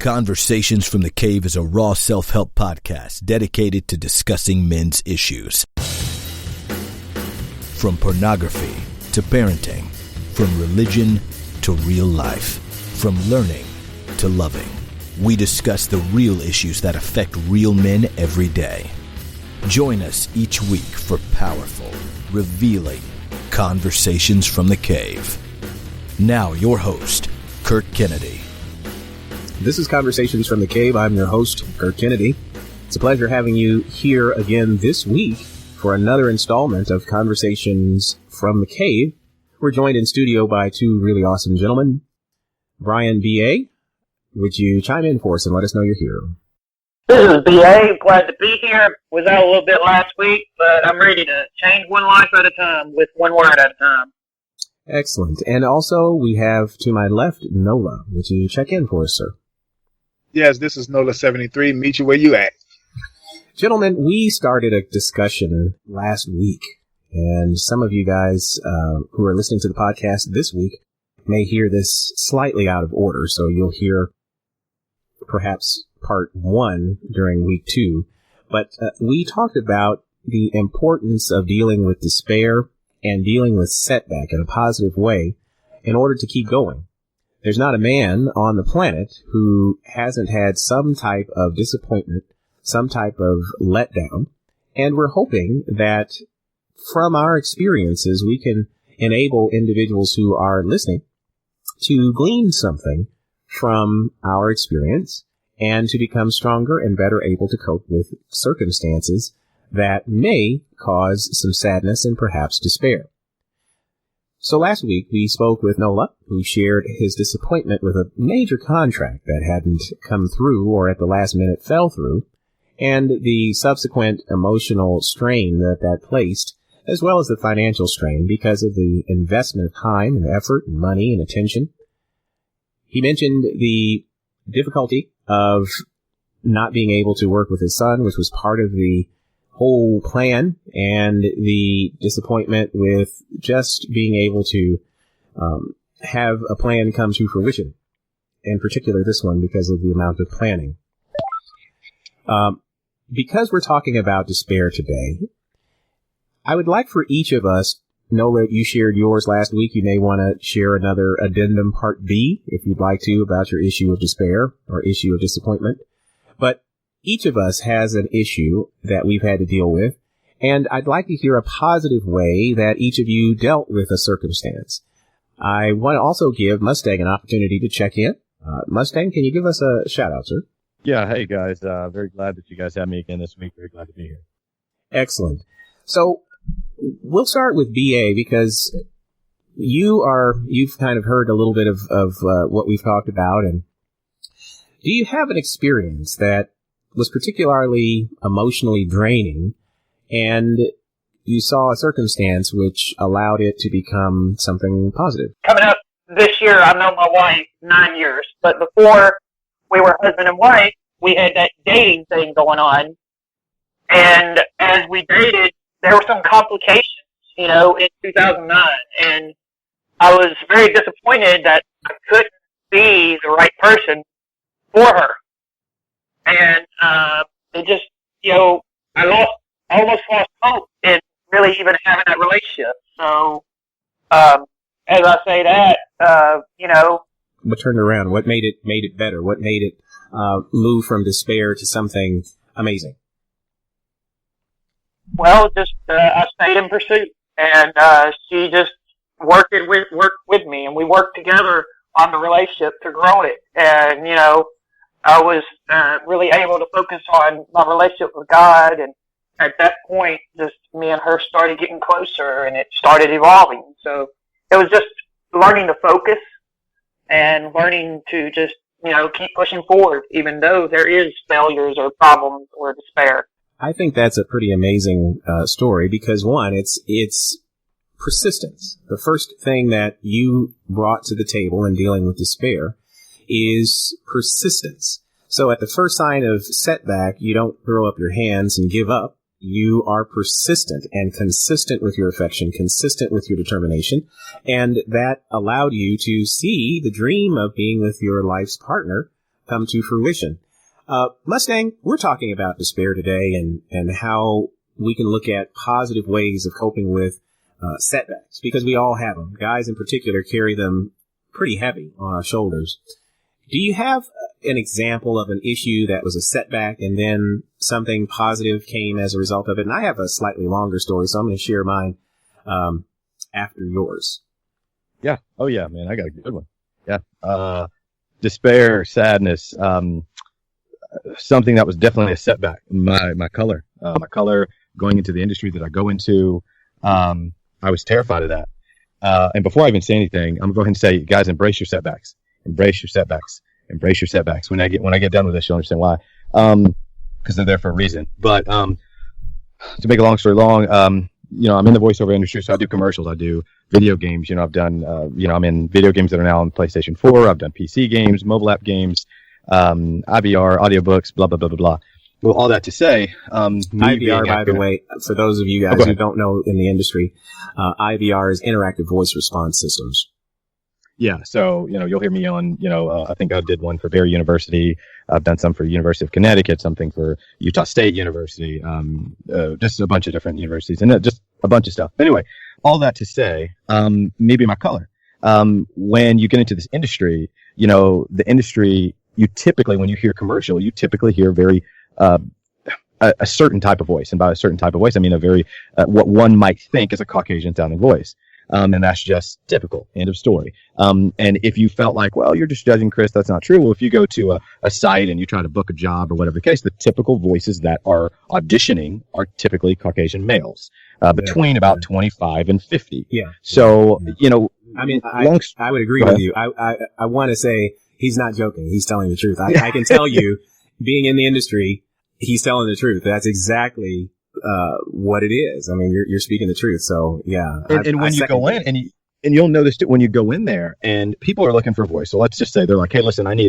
Conversations from the Cave is a raw self-help podcast dedicated to discussing men's issues. From pornography to parenting, from religion to real life, from learning to loving. We discuss the real issues that affect real men every day. Join us each week for powerful, revealing Conversations from the Cave. Now your host, Kurt Kennedy. This is Conversations from the Cave. I'm your host, Kurt Kennedy. It's a pleasure having you here again this week for another installment of Conversations from the Cave. We're joined in studio by two really awesome gentlemen. Brian B.A., would you chime in for us and let us know you're here? This is B.A. Glad to be here. Was out a little bit last week, but I'm ready to change one life at a time with one word at a time. Excellent. And also, we have to my left, Nola. Would you check in for us, sir? Yes, this is Nola73. Meet you where you at. Gentlemen, we started a discussion last week, and some of you guys who are listening to the podcast this week may hear this slightly out of order, so you'll hear perhaps part one during week 2. But we talked about the importance of dealing with despair and dealing with setback in a positive way in order to keep going. There's not a man on the planet who hasn't had some type of disappointment, some type of letdown, and we're hoping that from our experiences we can enable individuals who are listening to glean something from our experience and to become stronger and better able to cope with circumstances that may cause some sadness and perhaps despair. So last week, we spoke with Nola, who shared his disappointment with a major contract that hadn't come through or at the last minute fell through, and the subsequent emotional strain that placed, as well as the financial strain because of the investment of time and effort and money and attention. He mentioned the difficulty of not being able to work with his son, which was part of the whole plan, and the disappointment with just being able to have a plan come to fruition, in particular this one because of the amount of planning. Because we're talking about despair today, I would like for each of us, Nola, you shared yours last week. You may want to share another addendum part B, if you'd like to, about your issue of despair or issue of disappointment. But each of us has an issue that we've had to deal with, and I'd like to hear a positive way that each of you dealt with a circumstance. I want to also give Mustang an opportunity to check in. Mustang, can you give us a shout-out, sir? Yeah, hey, guys. Very glad that you guys have me again this week. Very glad to be here. Excellent. So we'll start with BA because you've kind of heard a little bit of what we've talked about, and do you have an experience that was particularly emotionally draining, and you saw a circumstance which allowed it to become something positive? Coming up this year, I've known my wife 9 years, but before we were husband and wife, we had that dating thing going on, and as we dated, there were some complications, in 2009, and I was very disappointed that I couldn't be the right person for her. And it just, I almost lost hope in really even having that relationship. So, as I say that, What turned around? What made it better? What made it move from despair to something amazing? Well, just I stayed in pursuit, and she just worked with me, and we worked together on the relationship to grow it. And I was really able to focus on my relationship with God, and at that point, just me and her started getting closer, and it started evolving. So it was just learning to focus and learning to just, keep pushing forward, even though there is failures or problems or despair. I think that's a pretty amazing story because, one, it's persistence. The first thing that you brought to the table in dealing with despair is persistence. So at the first sign of setback, you don't throw up your hands and give up. You are persistent and consistent with your affection, consistent with your determination, and that allowed you to see the dream of being with your life's partner come to fruition. Mustang, we're talking about despair today and how we can look at positive ways of coping with setbacks, because we all have them. Guys in particular carry them pretty heavy on our shoulders. Do you have an example of an issue that was a setback and then something positive came as a result of it? And I have a slightly longer story, so I'm going to share mine after yours. Yeah. Oh, yeah, man. I got a good one. Yeah. Despair, sadness, something that was definitely a setback. My color going into the industry that I go into. I was terrified of that. And before I even say anything, I'm going to go ahead and say, guys, embrace your setbacks. Embrace your setbacks. Embrace your setbacks. When I get done with this, you'll understand why. Because they're there for a reason. But to make a long story long, I'm in the voiceover industry, so I do commercials. I do video games. I've done, I'm in video games that are now on PlayStation 4. I've done PC games, mobile app games, IVR, audiobooks, blah, blah, blah, blah, blah. Well, all that to say, IVR, by the way, for those of you guys who don't know in the industry, IVR is interactive voice response systems. Yeah. So, you'll hear me on, I think I did one for Barry University. I've done some for University of Connecticut, something for Utah State University, just a bunch of different universities and just a bunch of stuff. Anyway, all that to say, maybe my color. When you get into this industry, the industry, you typically, when you hear commercial, you typically hear very, a certain type of voice. And by a certain type of voice, I mean a very, what one might think is a Caucasian sounding voice. And that's just typical. End of story. And if you felt like, well, you're just judging Chris, that's not true. Well, if you go to a site and you try to book a job or whatever the case, the typical voices that are auditioning are typically Caucasian males, between about 25 and 50. Yeah. So, I mean, I would agree with you. I want to say he's not joking. He's telling the truth. I can tell you, being in the industry, he's telling the truth. That's exactly what it is. I mean, you're speaking the truth. So yeah. And when you go in and you'll notice that when you go in there and people are looking for a voice. So let's just say they're like, hey, listen, I'm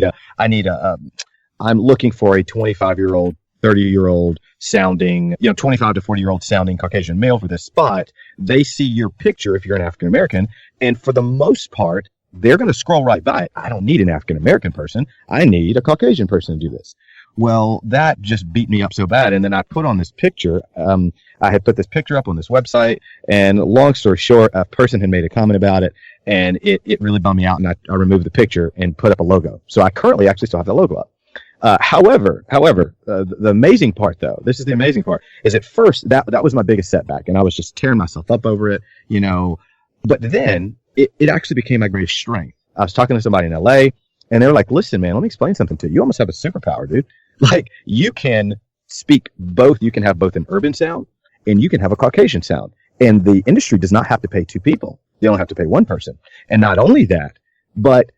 looking for a 25-year-old, 30-year-old sounding, 25 to 40-year-old sounding Caucasian male for this spot. They see your picture if you're an African American. And for the most part, they're going to scroll right by it. I don't need an African American person. I need a Caucasian person to do this. Well, that just beat me up so bad. And then I put on this picture. I had put this picture up on this website. And long story short, a person had made a comment about it. And it really bummed me out. And I removed the picture and put up a logo. So I currently actually still have the logo up. However, the amazing part, though, this is the amazing part, is at first that was my biggest setback. And I was just tearing myself up over it, But then it actually became my greatest strength. I was talking to somebody in LA. And they were like, listen, man, let me explain something to you. You almost have a superpower, dude. Like, you can speak both. You can have both an urban sound and you can have a Caucasian sound. And the industry does not have to pay two people. They only have to pay one person. And not only that, but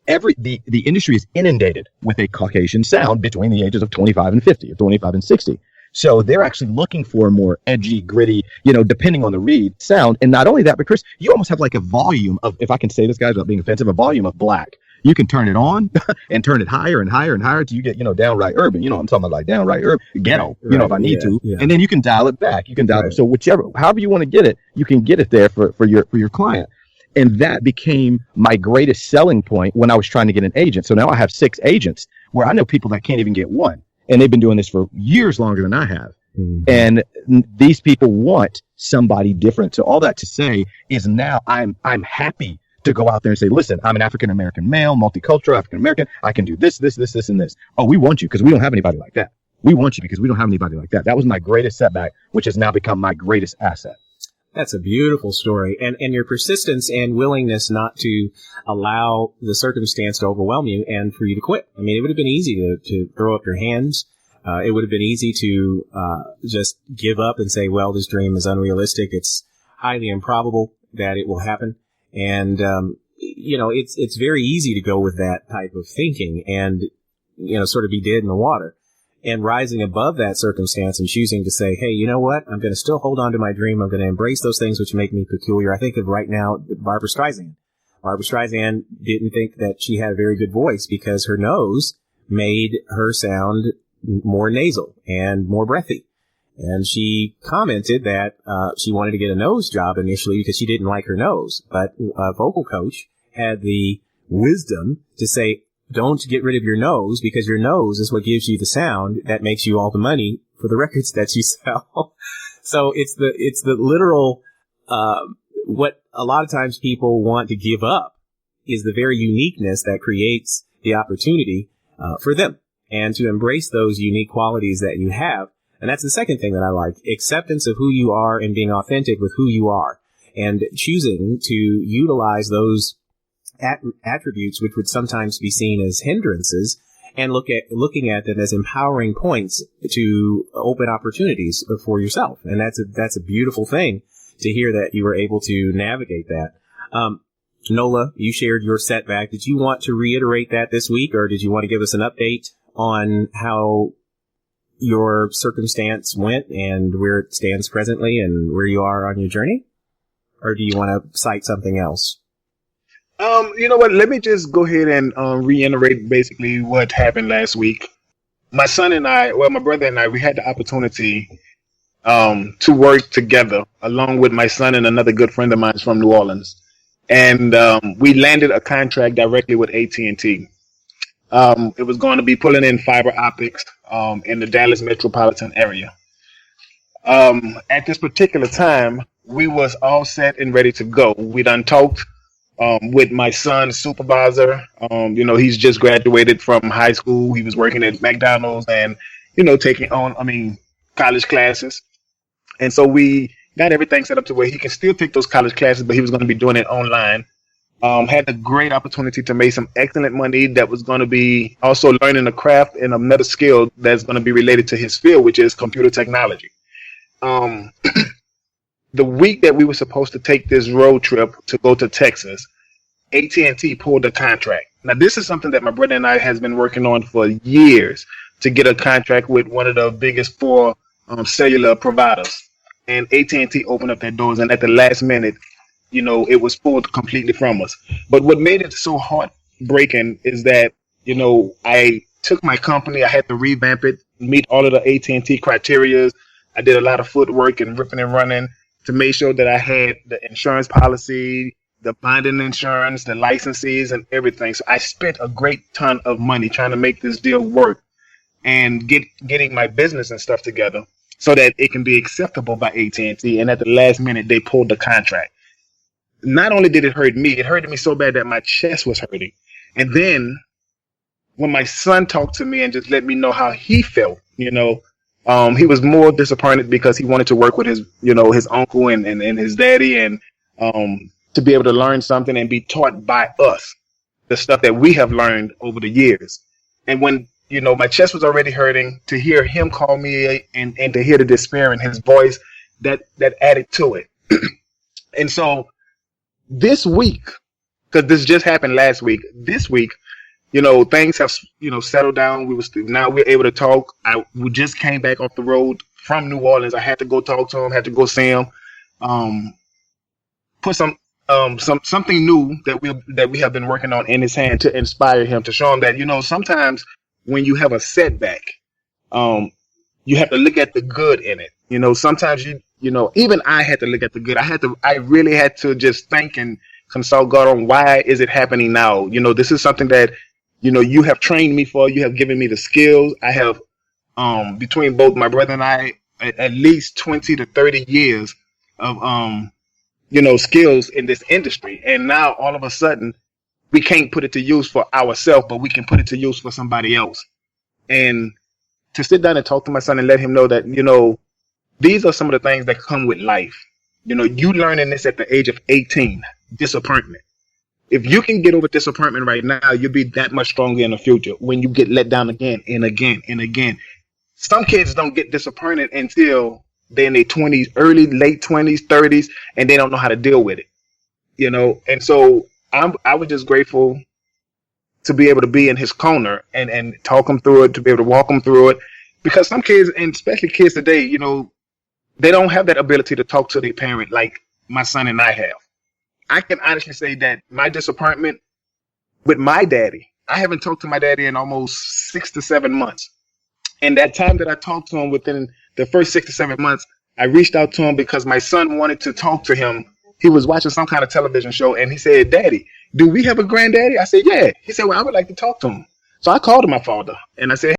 the industry is inundated with a Caucasian sound between the ages of 25 and 50 or 25 and 60. So they're actually looking for a more edgy, gritty, depending on the read sound. And not only that, but Chris, you almost have like a volume of, if I can say this, guys, without being offensive, a volume of black. You can turn it on and turn it higher and higher and higher till you get, downright urban. I'm talking about like downright urban, ghetto, if I need to. Yeah. And then you can dial it back. You can dial it. So however you want to get it, you can get it there for your client. And that became my greatest selling point when I was trying to get an agent. So now I have 6 agents where I know people that can't even get one. And they've been doing this for years longer than I have. Mm-hmm. And these people want somebody different. So all that to say is now I'm happy to go out there and say, listen, I'm an African-American male, multicultural African-American. I can do this, and this. Oh, we want you because we don't have anybody like that. We want you because we don't have anybody like that. That was my greatest setback, which has now become my greatest asset. That's a beautiful story. And your persistence and willingness not to allow the circumstance to overwhelm you and for you to quit. I mean, it would have been easy to throw up your hands. It would have been easy to just give up and say, well, this dream is unrealistic. It's highly improbable that it will happen. And, it's very easy to go with that type of thinking and, sort of be dead in the water. And rising above that circumstance and choosing to say, hey, you know what? I'm going to still hold on to my dream. I'm going to embrace those things which make me peculiar. I think of right now Barbra Streisand. Barbra Streisand didn't think that she had a very good voice because her nose made her sound more nasal and more breathy. And she commented that she wanted to get a nose job initially because she didn't like her nose. But a vocal coach had the wisdom to say, don't get rid of your nose, because your nose is what gives you the sound that makes you all the money for the records that you sell. So it's the literal, what a lot of times people want to give up is the very uniqueness that creates the opportunity for them, and to embrace those unique qualities that you have. And that's the second thing that I like, acceptance of who you are and being authentic with who you are, and choosing to utilize those attributes, which would sometimes be seen as hindrances, and looking at them as empowering points to open opportunities for yourself. And that's a beautiful thing to hear that you were able to navigate that. Nola, you shared your setback. Did you want to reiterate that this week, or did you want to give us an update on how your circumstance went and where it stands presently and where you are on your journey? Or do you want to cite something else? You know what? Let me just go ahead and reiterate basically what happened last week. My brother and I, we had the opportunity to work together along with my son and another good friend of mine from New Orleans. And we landed a contract directly with AT&T. It was going to be pulling in fiber optics in the Dallas metropolitan area. At this particular time, we was all set and ready to go. We done talked with my son's supervisor. He's just graduated from high school. He was working at McDonald's and, taking on, college classes. And so we got everything set up to where he can still take those college classes, but he was going to be doing it online. Had a great opportunity to make some excellent money that was going to be also learning a craft and another skill that's going to be related to his field, which is computer technology. The week that we were supposed to take this road trip to go to Texas, AT&T pulled the contract. Now, this is something that my brother and I has been working on for years, to get a contract with one of the biggest four cellular providers. And AT&T opened up their doors, and at the last minute, it was pulled completely from us. But what made it so heartbreaking is that, I took my company, I had to revamp it, meet all of the AT&T criteria. I did a lot of footwork and ripping and running to make sure that I had the insurance policy, the binding insurance, the licenses, and everything. So I spent a great ton of money trying to make this deal work and getting my business and stuff together so that it can be acceptable by AT&T. And at the last minute, they pulled the contract. Not only did it hurt me so bad that my chest was hurting. And then when my son talked to me and just let me know how he felt, he was more disappointed because he wanted to work with his uncle and his daddy, and to be able to learn something and be taught by us the stuff that we have learned over the years. And when, my chest was already hurting, to hear him call me and to hear the despair in his voice, that added to it. And so this week, because this just happened last week, this week, things have, settled down. Now we're able to talk. We just came back off the road from New Orleans. I had to go talk to him, had to go see him, put something new that we have been working on in his hand to inspire him, to show him that, sometimes when you have a setback, you have to look at the good in it. Sometimes even I had to look at the good. I really had to just think and consult God on why is it happening now. This is something that, you have trained me for. You have given me the skills. I have, between both my brother and I, at least 20 to 30 years of, skills in this industry. And now all of a sudden we can't put it to use for ourselves, but we can put it to use for somebody else. And to sit down and talk to my son and let him know that, these are some of the things that come with life. You learning this at the age of 18, disappointment. If you can get over disappointment right now, you'll be that much stronger in the future when you get let down again and again and again. Some kids don't get disappointed until they're in their 20s, late 20s, 30s, and they don't know how to deal with it. And so I was just grateful to be able to be in his corner and talk him through it, to be able to walk him through it. Because some kids, and especially kids today, they don't have that ability to talk to their parent like my son and I have. I can honestly say that my disappointment with my daddy, I haven't talked to my daddy in almost 6 to 7 months. And that time that I talked to him, within the first 6 to 7 months, I reached out to him because my son wanted to talk to him. He was watching some kind of television show, and he said, "Daddy, do we have a granddaddy? I said, yeah. He said, well, I would like to talk to him. So I called my father and I said,